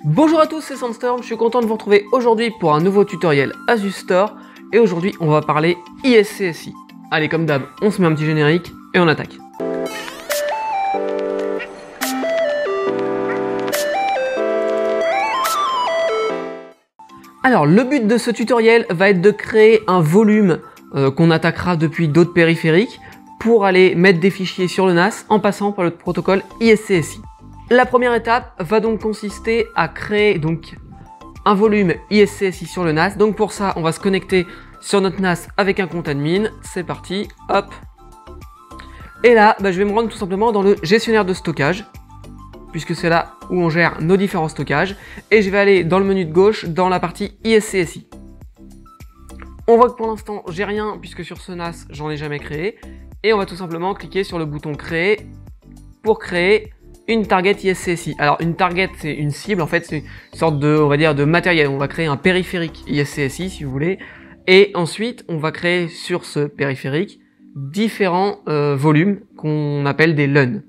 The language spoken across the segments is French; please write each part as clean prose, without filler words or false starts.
Bonjour à tous, c'est Sandstorm, je suis content de vous retrouver aujourd'hui pour un nouveau tutoriel Asus Store. Et aujourd'hui, on va parler ISCSI. Allez, comme d'hab, on se met un petit générique et on attaque. Alors, le but de ce tutoriel va être de créer un volume qu'on attaquera depuis d'autres périphériques pour aller mettre des fichiers sur le NAS en passant par le protocole ISCSI. La première étape va donc consister à créer donc un volume ISCSI sur le NAS. Donc pour ça, on va se connecter sur notre NAS avec un compte admin. C'est parti, hop. Et là, je vais me rendre tout simplement dans le gestionnaire de stockage, puisque c'est là où on gère nos différents stockages. Et je vais aller dans le menu de gauche, dans la partie ISCSI. On voit que pour l'instant, j'ai rien, puisque sur ce NAS, j'en ai jamais créé. Et on va tout simplement cliquer sur le bouton créer pour créer une target ISCSI. Alors une target, c'est une cible, en fait c'est une sorte de, on va dire, de matériel. On va créer un périphérique ISCSI si vous voulez, et ensuite on va créer sur ce périphérique différents volumes qu'on appelle des LUN.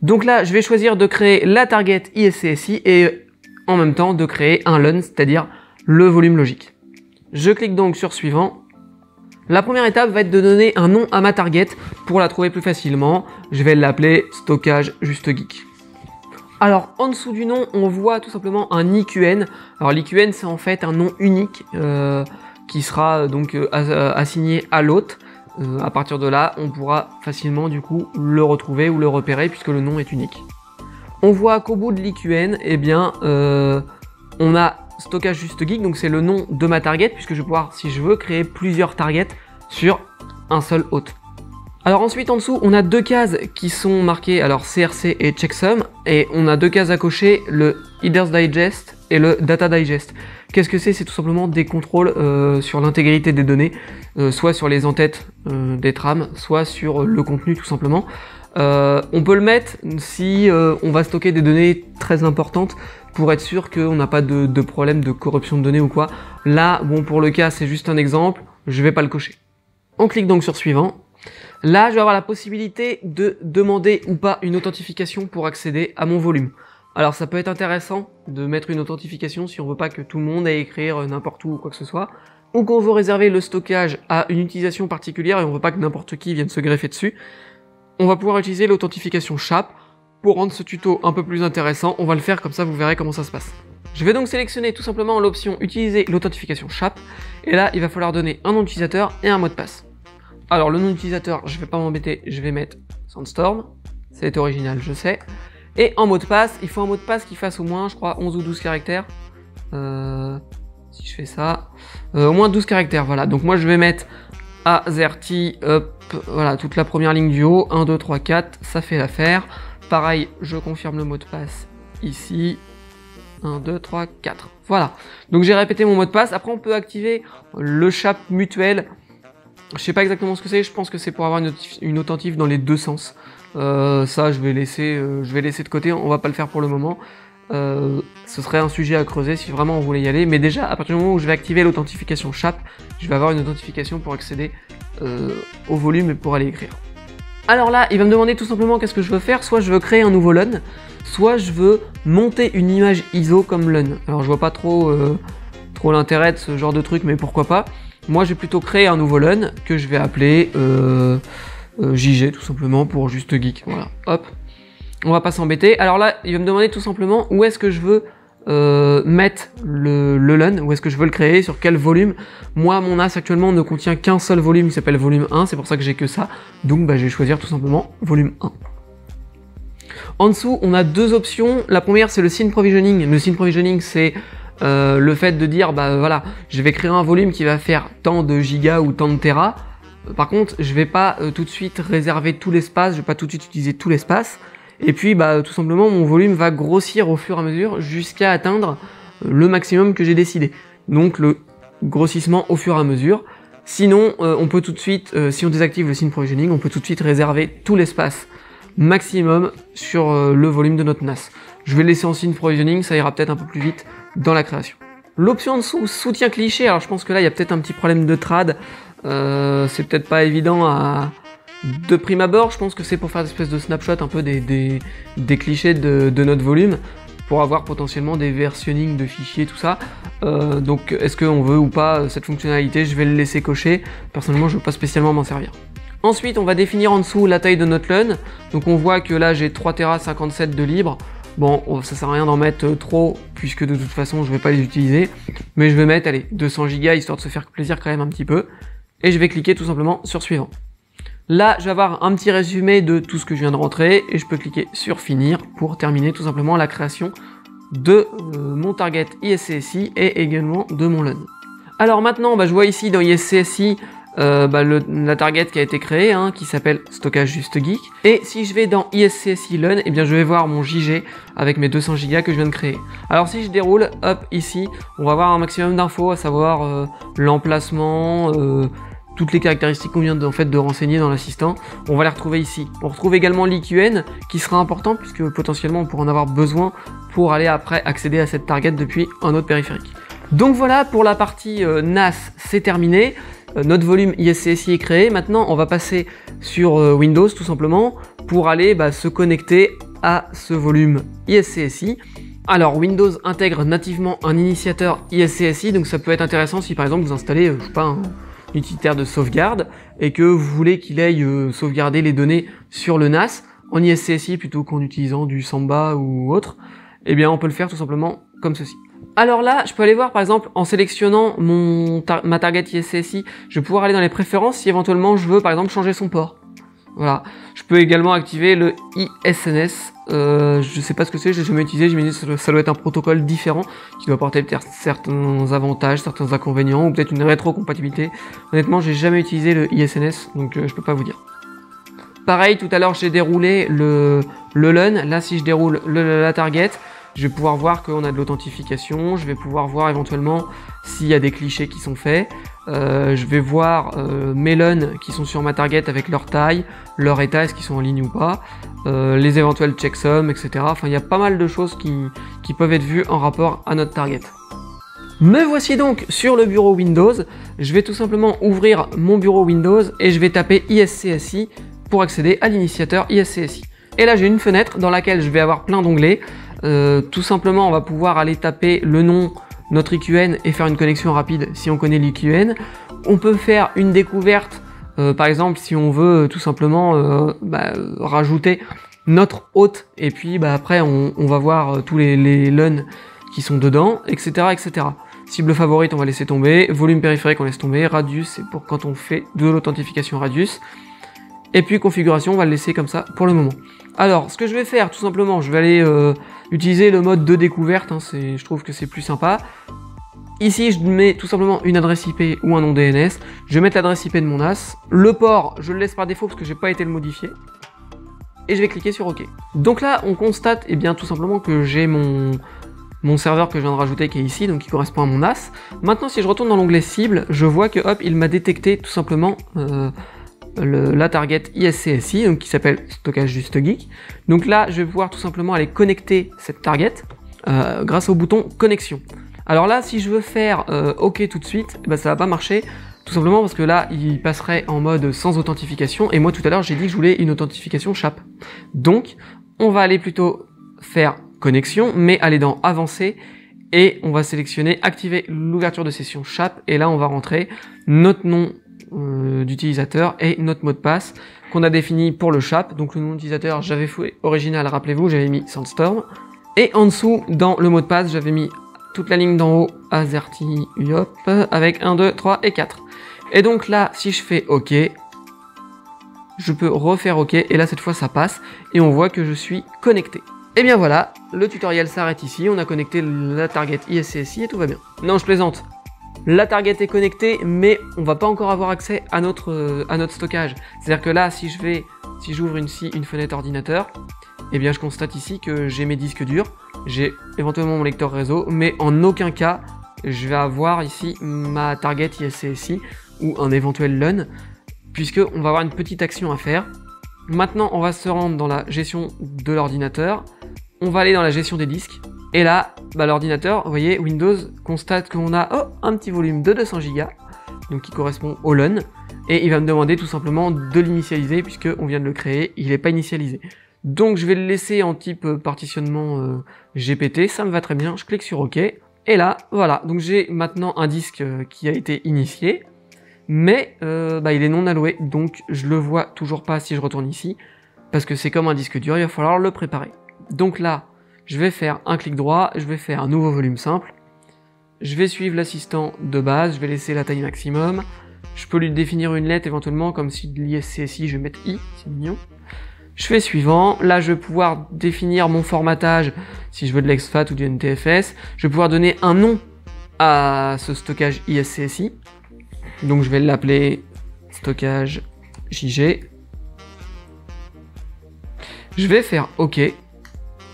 Donc là, je vais choisir de créer la target ISCSI et en même temps de créer un LUN, c'est-à-dire le volume logique. Je clique donc sur suivant. La première étape va être de donner un nom à ma target pour la trouver plus facilement. Je vais l'appeler stockage juste geek. Alors en dessous du nom, on voit tout simplement un IQN. Alors l'IQN, c'est en fait un nom unique qui sera donc assigné à l'hôte. À partir de là, on pourra facilement du coup le retrouver ou le repérer puisque le nom est unique. On voit qu'au bout de l'IQN, eh bien, on a stockage juste geek, donc c'est le nom de ma target, puisque je vais pouvoir, si je veux, créer plusieurs targets sur un seul hôte. Alors ensuite, en dessous, on a deux cases qui sont marquées, alors CRC et checksum, et on a deux cases à cocher, le Headers Digest et le Data Digest. Qu'est-ce que c'est? C'est tout simplement des contrôles sur l'intégrité des données, soit sur les entêtes des trames, soit sur le contenu tout simplement. On peut le mettre si on va stocker des données très importantes pour être sûr qu'on n'a pas de problème de corruption de données ou quoi. Là, bon, pour le cas, c'est juste un exemple, je vais pas le cocher. On clique donc sur suivant. Là, je vais avoir la possibilité de demander ou pas une authentification pour accéder à mon volume. Alors, ça peut être intéressant de mettre une authentification si on veut pas que tout le monde aille écrire n'importe où ou quoi que ce soit, ou qu'on veut réserver le stockage à une utilisation particulière et on veut pas que n'importe qui vienne se greffer dessus. On va pouvoir utiliser l'authentification SHAP. Pour rendre ce tuto un peu plus intéressant, on va le faire comme ça, vous verrez comment ça se passe. Je vais donc sélectionner tout simplement l'option utiliser l'authentification SHAP, et là il va falloir donner un nom d'utilisateur et un mot de passe. Alors le nom d'utilisateur, je vais pas m'embêter, je vais mettre Sandstorm, c'est original, je sais. Et en mot de passe, il faut un mot de passe qui fasse au moins, je crois, 11 ou 12 caractères. Si je fais ça, au moins 12 caractères, voilà. Donc moi je vais mettre AZERTY, voilà, toute la première ligne du haut, 1, 2, 3, 4, ça fait l'affaire. Pareil, je confirme le mot de passe ici. 1, 2, 3, 4. Voilà. Donc j'ai répété mon mot de passe. Après, on peut activer le SHAP mutuel. Je sais pas exactement ce que c'est. Je pense que c'est pour avoir une authentif dans les deux sens. Ça, je vais laisser de côté. On va pas le faire pour le moment. Ce serait un sujet à creuser si vraiment on voulait y aller. Mais déjà, à partir du moment où je vais activer l'authentification SHAP, je vais avoir une authentification pour accéder au volume et pour aller écrire. Alors là, il va me demander tout simplement qu'est-ce que je veux faire. Soit je veux créer un nouveau LUN, soit je veux monter une image ISO comme LUN. Alors je vois pas trop l'intérêt de ce genre de truc, mais pourquoi pas. Moi, je vais plutôt créer un nouveau LUN que je vais appeler JG tout simplement pour juste geek. Voilà, hop. On va pas s'embêter. Alors là, il va me demander tout simplement où est-ce que je veux mettre le LUN, où est-ce que je veux le créer, sur quel volume. Moi, mon NAS actuellement ne contient qu'un seul volume qui s'appelle volume 1, c'est pour ça que j'ai que ça. Donc je vais choisir tout simplement volume 1. En dessous, on a deux options. La première, c'est le scene provisioning. Le scene provisioning, c'est le fait de dire, voilà, je vais créer un volume qui va faire tant de gigas ou tant de téra. Par contre, je vais pas tout de suite réserver tout l'espace, je vais pas tout de suite utiliser tout l'espace. Et puis, tout simplement, mon volume va grossir au fur et à mesure jusqu'à atteindre le maximum que j'ai décidé. Donc, le grossissement au fur et à mesure. Sinon, on peut tout de suite, si on désactive le scene provisioning, on peut tout de suite réserver tout l'espace maximum sur le volume de notre NAS. Je vais le laisser en scene provisioning, ça ira peut-être un peu plus vite dans la création. L'option en dessous, soutien cliché. Alors, je pense que là, il y a peut-être un petit problème de trad. C'est peut-être pas évident de prime abord. Je pense que c'est pour faire des espèces de snapshot un peu des clichés de notre volume. pour avoir potentiellement des versionnings de fichiers, tout ça. Donc est-ce qu'on veut ou pas cette fonctionnalité? Je vais le laisser cocher. Personnellement, je ne veux pas spécialement m'en servir. Ensuite, on va définir en dessous la taille de notre LUN. Donc on voit que là, j'ai 3 Tera 57 de libre. Bon, ça sert à rien d'en mettre trop, puisque de toute façon, je vais pas les utiliser. Mais je vais mettre, allez, 200 Go, histoire de se faire plaisir quand même un petit peu. Et je vais cliquer tout simplement sur suivant. Là, je vais avoir un petit résumé de tout ce que je viens de rentrer, et je peux cliquer sur finir pour terminer tout simplement la création de mon target ISCSI et également de mon LUN. Alors maintenant, je vois ici dans ISCSI la target qui a été créée, qui s'appelle Stockage Juste Geek. Et si je vais dans ISCSI LUN, eh bien je vais voir mon JG avec mes 200 Go que je viens de créer. Alors si je déroule, hop, ici, on va voir un maximum d'infos, à savoir l'emplacement, toutes les caractéristiques qu'on vient de renseigner dans l'assistant. On va les retrouver ici. On retrouve également l'IQN qui sera important puisque potentiellement on pourra en avoir besoin pour aller après accéder à cette target depuis un autre périphérique. Donc voilà, pour la partie NAS, c'est terminé. Notre volume ISCSI est créé. Maintenant, on va passer sur Windows tout simplement pour aller se connecter à ce volume ISCSI. Alors, Windows intègre nativement un initiateur ISCSI, donc ça peut être intéressant si par exemple vous installez, je sais pas, un utilitaire de sauvegarde et que vous voulez qu'il aille sauvegarder les données sur le NAS en ISCSI plutôt qu'en utilisant du Samba ou autre. Eh bien, on peut le faire tout simplement comme ceci. Alors là, je peux aller voir par exemple en sélectionnant ma target ISCSI, je vais pouvoir aller dans les préférences si éventuellement je veux par exemple changer son port. Voilà. Je peux également activer le ISNS. Je sais pas ce que c'est, j'ai jamais utilisé, j'imagine que ça doit être un protocole différent qui doit apporter peut-être certains avantages, certains inconvénients ou peut-être une rétrocompatibilité. Honnêtement, j'ai jamais utilisé le ISNS, donc je peux pas vous dire. Pareil, tout à l'heure j'ai déroulé le LUN. Là, si je déroule la target, je vais pouvoir voir qu'on a de l'authentification, je vais pouvoir voir éventuellement s'il y a des clichés qui sont faits, je vais voir mes LUN qui sont sur ma target avec leur taille, leur état, est-ce qu'ils sont en ligne ou pas, les éventuels checksums, etc. Enfin, il y a pas mal de choses qui peuvent être vues en rapport à notre target. Me voici donc sur le bureau Windows. Je vais tout simplement ouvrir mon bureau Windows et je vais taper ISCSI pour accéder à l'initiateur ISCSI. Et là, j'ai une fenêtre dans laquelle je vais avoir plein d'onglets. Tout simplement, on va pouvoir aller taper le nom, notre IQN et faire une connexion rapide si on connaît l'IQN. On peut faire une découverte, par exemple si on veut tout simplement rajouter notre hôte et puis après on va voir tous les LUN qui sont dedans, etc., etc. Cible favorite, on va laisser tomber. Volume périphérique, on laisse tomber. Radius, c'est pour quand on fait de l'authentification radius. Et puis configuration, on va le laisser comme ça pour le moment. Alors, ce que je vais faire, tout simplement, je vais aller utiliser le mode de découverte, je trouve que c'est plus sympa. Ici, je mets tout simplement une adresse IP ou un nom DNS. Je vais mettre l'adresse IP de mon NAS. Le port, je le laisse par défaut parce que j'ai pas été le modifier. Et je vais cliquer sur OK. Donc là, on constate, tout simplement que j'ai mon serveur que je viens de rajouter qui est ici, donc qui correspond à mon NAS. Maintenant, si je retourne dans l'onglet cible, je vois que hop, il m'a détecté tout simplement la target ISCSI, donc qui s'appelle Stockage Juste Geek. Donc là, je vais pouvoir tout simplement aller connecter cette target grâce au bouton connexion. Alors là, si je veux faire OK tout de suite, ça va pas marcher, tout simplement parce que là, il passerait en mode sans authentification, et moi tout à l'heure, j'ai dit que je voulais une authentification SHAP. Donc, on va aller plutôt faire connexion, mais aller dans avancer, et on va sélectionner activer l'ouverture de session SHAP, et là, on va rentrer notre nom d'utilisateur et notre mot de passe qu'on a défini pour le SHAP. Donc le nom d'utilisateur, j'avais fait original, rappelez-vous, j'avais mis Sandstorm, et en dessous dans le mot de passe j'avais mis toute la ligne d'en haut Azerty Uop avec 1, 2, 3 et 4. Et donc là, si je fais OK, je peux refaire OK, et là cette fois ça passe et on voit que je suis connecté. Et bien voilà, le tutoriel s'arrête ici, on a connecté la target ISCSI et tout va bien. Non, je plaisante. La target est connectée, mais on va pas encore avoir accès à notre stockage. C'est-à-dire que là, si j'ouvre une fenêtre ordinateur, eh bien je constate ici que j'ai mes disques durs, j'ai éventuellement mon lecteur réseau, mais en aucun cas je vais avoir ici ma target ISCSI ou un éventuel LUN, puisque on va avoir une petite action à faire. Maintenant, on va se rendre dans la gestion de l'ordinateur, on va aller dans la gestion des disques. Et là, l'ordinateur, vous voyez, Windows constate qu'on a un petit volume de 200 Go, donc qui correspond au LUN, et il va me demander tout simplement de l'initialiser, puisqu'on vient de le créer, il n'est pas initialisé. Donc je vais le laisser en type partitionnement GPT, ça me va très bien, je clique sur OK. Et là, voilà, donc j'ai maintenant un disque qui a été initié, mais il est non alloué, donc je le vois toujours pas si je retourne ici, parce que c'est comme un disque dur, il va falloir le préparer. Donc là, je vais faire un clic droit, je vais faire un nouveau volume simple, je vais suivre l'assistant de base, je vais laisser la taille maximum, je peux lui définir une lettre éventuellement, comme si de l'ISCSI, je vais mettre I, c'est mignon. Je fais suivant, là je vais pouvoir définir mon formatage, si je veux de l'exFAT ou du NTFS, je vais pouvoir donner un nom à ce stockage ISCSI, donc je vais l'appeler stockage JG, je vais faire OK,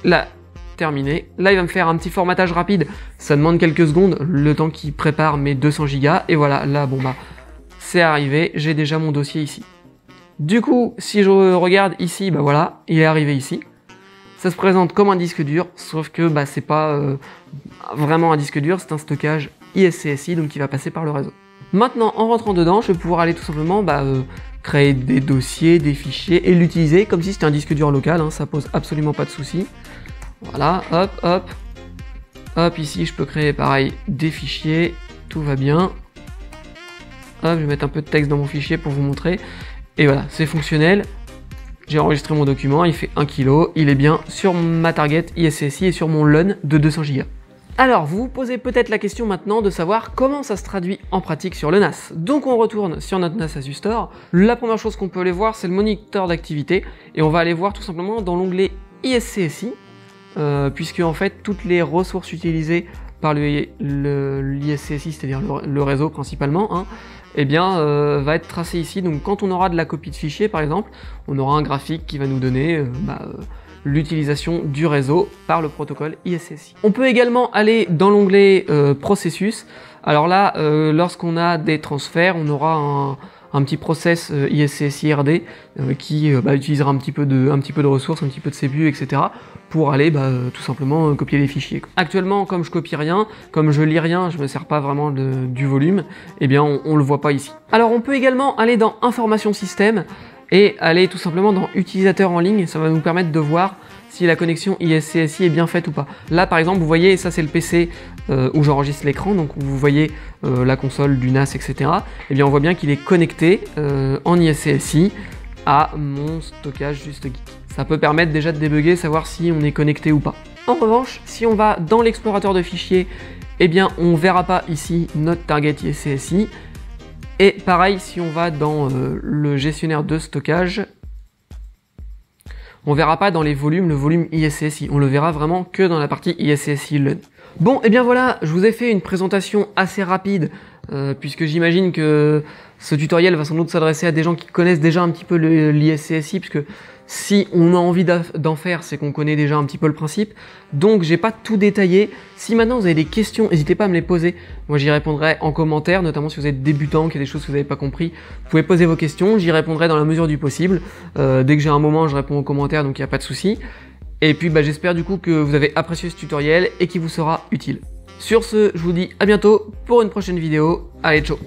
là, terminé, là il va me faire un petit formatage rapide, ça demande quelques secondes, le temps qu'il prépare mes 200 Go, et voilà, là bon bah, c'est arrivé, j'ai déjà mon dossier ici. Du coup, si je regarde ici, bah voilà, il est arrivé ici. Ça se présente comme un disque dur, sauf que bah, c'est pas vraiment un disque dur, c'est un stockage ISCSI, donc qui va passer par le réseau. Maintenant, en rentrant dedans, je vais pouvoir aller tout simplement créer des dossiers, des fichiers, et l'utiliser comme si c'était un disque dur local, hein, ça pose absolument pas de souci. Voilà, hop, hop. Hop, ici, je peux créer pareil des fichiers, tout va bien. Hop, je vais mettre un peu de texte dans mon fichier pour vous montrer. Et voilà, c'est fonctionnel. J'ai enregistré mon document, il fait 1 kg, il est bien sur ma target ISCSI et sur mon LUN de 200 Go. Alors, vous vous posez peut-être la question maintenant de savoir comment ça se traduit en pratique sur le NAS. Donc on retourne sur notre NAS Asus Store. La première chose qu'on peut aller voir, c'est le moniteur d'activité. Et on va aller voir tout simplement dans l'onglet ISCSI, puisque en fait, toutes les ressources utilisées par l'ISCSI, c'est-à-dire le réseau principalement, hein, eh bien, va être tracé ici. Donc quand on aura de la copie de fichier par exemple, on aura un graphique qui va nous donner l'utilisation du réseau par le protocole ISCSI. On peut également aller dans l'onglet processus. Alors là, lorsqu'on a des transferts, on aura un petit process ISCSI RD qui utilisera un petit peu de ressources, un petit peu de CPU, etc. pour aller tout simplement copier les fichiers. Actuellement, comme je copie rien, comme je lis rien, je me sers pas vraiment du volume, eh bien on le voit pas ici. Alors on peut également aller dans Information Système et aller tout simplement dans Utilisateur en ligne, ça va nous permettre de voir si la connexion ISCSI est bien faite ou pas. Là par exemple, vous voyez, ça c'est le PC où j'enregistre l'écran, donc vous voyez la console du NAS, etc. Et bien on voit bien qu'il est connecté en ISCSI à mon stockage juste geek. Ça peut permettre déjà de débugger, savoir si on est connecté ou pas. En revanche, si on va dans l'explorateur de fichiers, eh bien on verra pas ici notre target ISCSI. Et pareil, si on va dans le gestionnaire de stockage, on verra pas dans les volumes le volume ISCSI, on le verra vraiment que dans la partie ISCSI LUN. Bon, et bien voilà, je vous ai fait une présentation assez rapide, puisque j'imagine que ce tutoriel va sans doute s'adresser à des gens qui connaissent déjà un petit peu l'ISCSI, puisque si on a envie d'en faire, c'est qu'on connaît déjà un petit peu le principe. Donc j'ai pas tout détaillé. Si maintenant vous avez des questions, n'hésitez pas à me les poser. Moi j'y répondrai en commentaire, notamment si vous êtes débutant, qu'il y a des choses que vous n'avez pas compris. Vous pouvez poser vos questions, j'y répondrai dans la mesure du possible. Dès que j'ai un moment, je réponds aux commentaires, donc il n'y a pas de souci. Et puis j'espère du coup que vous avez apprécié ce tutoriel et qu'il vous sera utile. Sur ce, je vous dis à bientôt pour une prochaine vidéo. Allez, ciao!